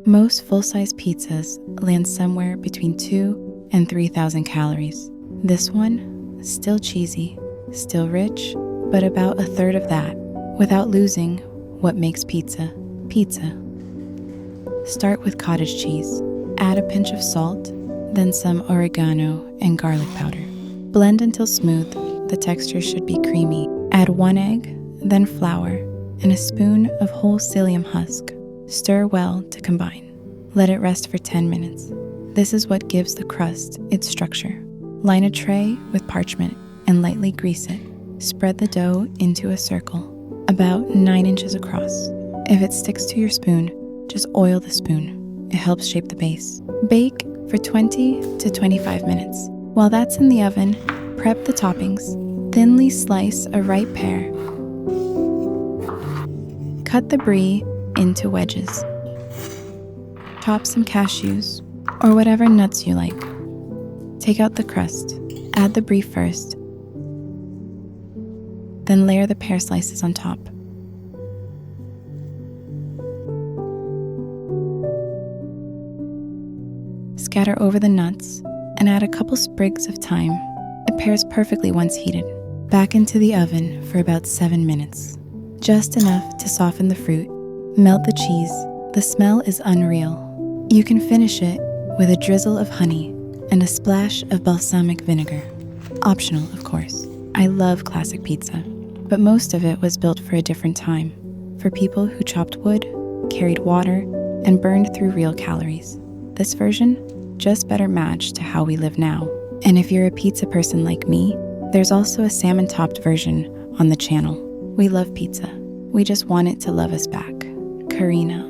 Most full-size pizzas land somewhere between 2 and 3,000 calories. This one, still cheesy, still rich, but about a third of that, without losing what makes pizza, pizza. Start with cottage cheese. Add a pinch of salt, then some oregano and garlic powder. Blend until smooth. The texture should be creamy. Add 1 egg, then flour, and a spoon of whole psyllium husk. Stir well to combine. Let it rest for 10 minutes. This is what gives the crust its structure. Line a tray with parchment and lightly grease it. Spread the dough into a circle, about 9 inches across. If it sticks to your spoon, just oil the spoon. It helps shape the base. Bake for 20 to 25 minutes. While that's in the oven, prep the toppings. Thinly slice a ripe pear. Cut the brie into wedges. Chop some cashews, or whatever nuts you like. Take out the crust. Add the brie first. Then layer the pear slices on top. Scatter over the nuts and add a couple sprigs of thyme. It pairs perfectly once heated. Back into the oven for about 7 minutes. Just enough to soften the fruit. Melt the cheese. The smell is unreal. You can finish it with a drizzle of honey and a splash of balsamic vinegar. Optional, of course. I love classic pizza, but most of it was built for a different time, for people who chopped wood, carried water, and burned through real calories. This version, just better matched to how we live now. And if you're a pizza person like me, there's also a salmon-topped version on the channel. We love pizza. We just want it to love us back. Karina.